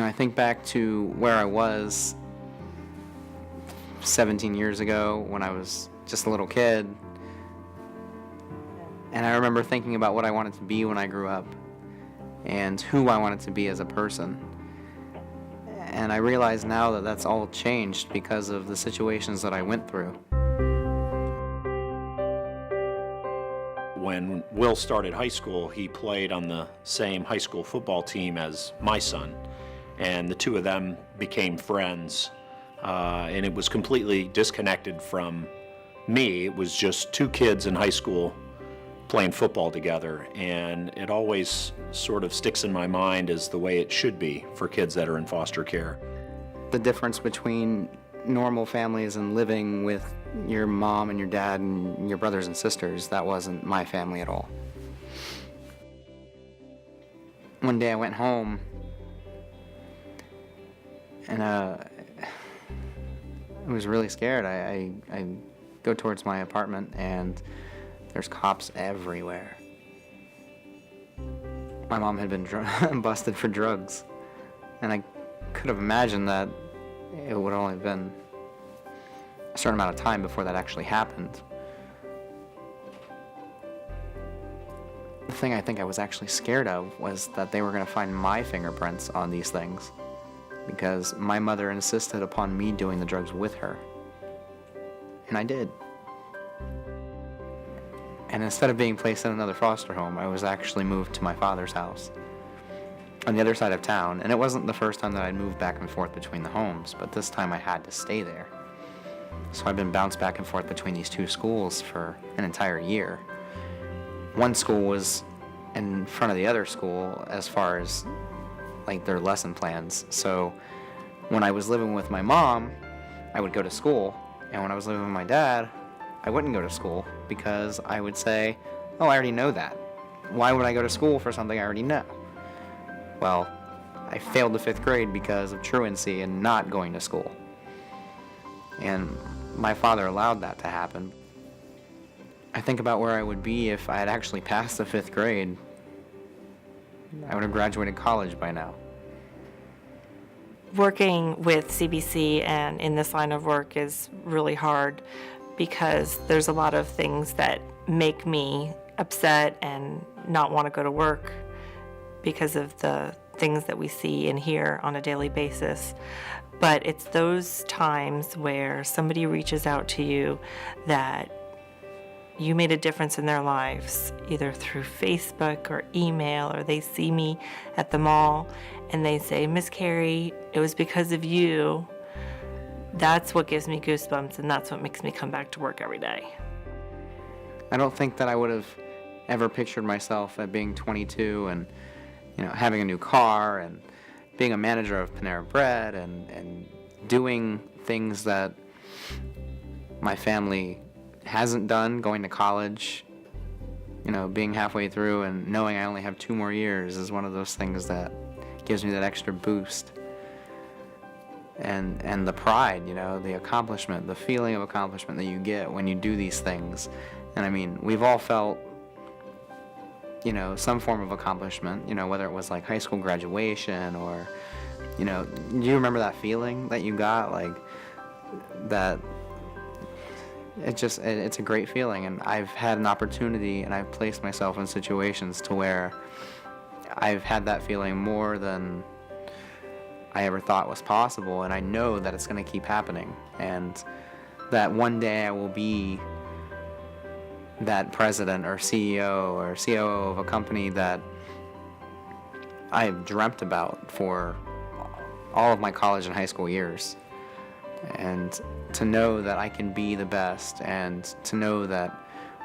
I think back to where I was 17 years ago when I was just a little kid, and I remember thinking about what I wanted to be when I grew up and who I wanted to be as a person. And I realize now that that's all changed because of the situations that I went through. When Will started high school, he played on the same high school football team as my son, and the two of them became friends, and it was completely disconnected from me. It was just two kids in high school playing football together, and it always sort of sticks in my mind as the way it should be for kids that are in foster care. The difference between normal families and living with your mom and your dad and your brothers and sisters, that wasn't my family at all. One day I went home and I was really scared. I go towards my apartment and there's cops everywhere. My mom had been busted for drugs, and I could have imagined that it would only have been a certain amount of time before that actually happened. The thing I think I was actually scared of was that they were going to find my fingerprints on these things, because my mother insisted upon me doing the drugs with her. And I did. And instead of being placed in another foster home, I was actually moved to my father's house on the other side of town. And it wasn't the first time that I'd moved back and forth between the homes, but this time I had to stay there. So I've been bounced back and forth between these two schools for an entire year. One school was in front of the other school as far as like their lesson plans. So when I was living with my mom, I would go to school, and when I was living with my dad, I wouldn't go to school because I would say, oh, I already know that. Why would I go to school for something I already know? Well, I failed the 5th grade because of truancy and not going to school. And my father allowed that to happen. I think about where I would be if I had actually passed the 5th grade. I would have graduated college by now. Working with CBC and in this line of work is really hard because there's a lot of things that make me upset and not want to go to work because of the things that we see and hear on a daily basis. But it's those times where somebody reaches out to you that you made a difference in their lives, either through Facebook or email, or they see me at the mall and they say, Miss Carrie, it was because of you. That's what gives me goosebumps, and that's what makes me come back to work every day. I don't think that I would have ever pictured myself at being 22 and, having a new car and being a manager of Panera Bread and doing things that my family hasn't done, going to college, being halfway through and knowing I only have 2 more years is one of those things that gives me that extra boost. And the pride, the accomplishment, the feeling of accomplishment that you get when you do these things. And I mean, we've all felt, some form of accomplishment, whether it was like high school graduation or, do you remember that feeling that you got? Like that, it's a great feeling. And I've had an opportunity and I've placed myself in situations to where I've had that feeling more than I ever thought was possible, and I know that it's going to keep happening, and that one day I will be that president or CEO or COO of a company that I've dreamt about for all of my college and high school years. And to know that I can be the best, and to know that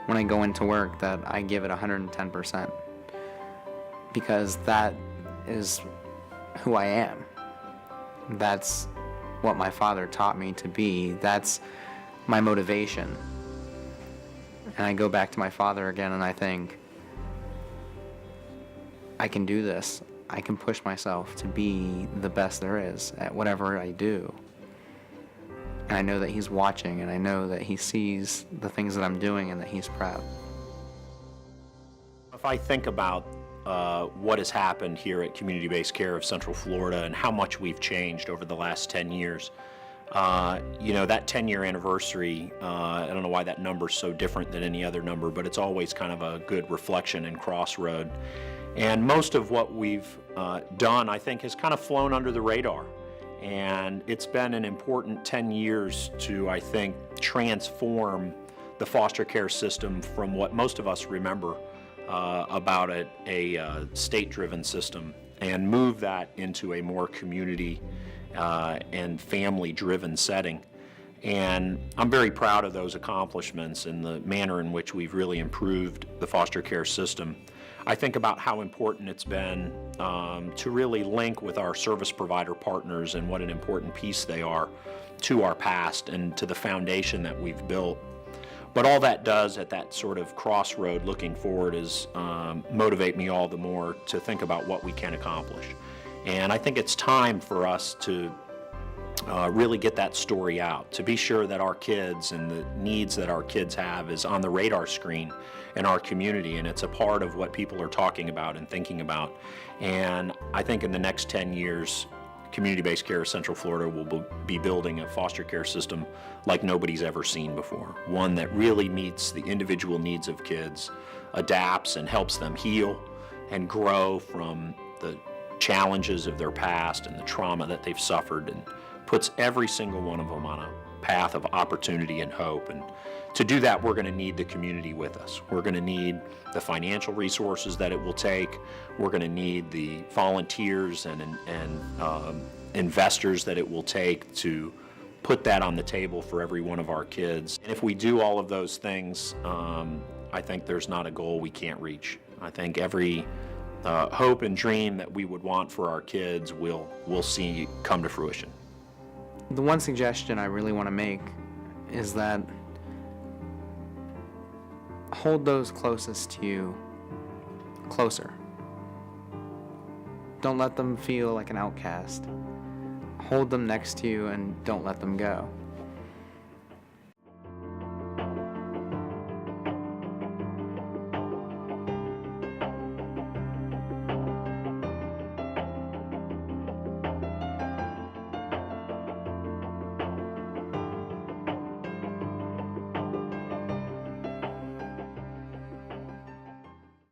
when I go into work that I give it 110%, because that is who I am. That's what my father taught me to be. That's my motivation. And I go back to my father again and I think, I can do this. I can push myself to be the best there is at whatever I do. And I know that he's watching, and I know that he sees the things that I'm doing and that he's proud. If I think about what has happened here at Community-Based Care of Central Florida and how much we've changed over the last 10 years. That 10-year anniversary, I don't know why that number's so different than any other number, but it's always kind of a good reflection and crossroad. And most of what we've done, I think, has kind of flown under the radar. And it's been an important 10 years to, I think, transform the foster care system from what most of us remember about a state-driven system and move that into a more community and family-driven setting. And I'm very proud of those accomplishments and the manner in which we've really improved the foster care system. I think about how important it's been to really link with our service provider partners and what an important piece they are to our past and to the foundation that we've built. But all that does at that sort of crossroad looking forward is motivate me all the more to think about what we can accomplish. And I think it's time for us to really get that story out, to be sure that our kids and the needs that our kids have is on the radar screen in our community, and it's a part of what people are talking about and thinking about. And I think in the next 10 years, Community-Based Care of Central Florida will be building a foster care system like nobody's ever seen before, one that really meets the individual needs of kids, adapts and helps them heal and grow from the challenges of their past and the trauma that they've suffered, and puts every single one of them on a path of opportunity and hope. And to do that, we're going to need the community with us. We're going to need the financial resources that it will take. We're going to need the volunteers and investors that it will take to put that on the table for every one of our kids. And if we do all of those things, I think there's not a goal we can't reach. I think every hope and dream that we would want for our kids we'll see come to fruition. The one suggestion I really want to make is that hold those closest to you closer. Don't let them feel like an outcast. Hold them next to you and don't let them go.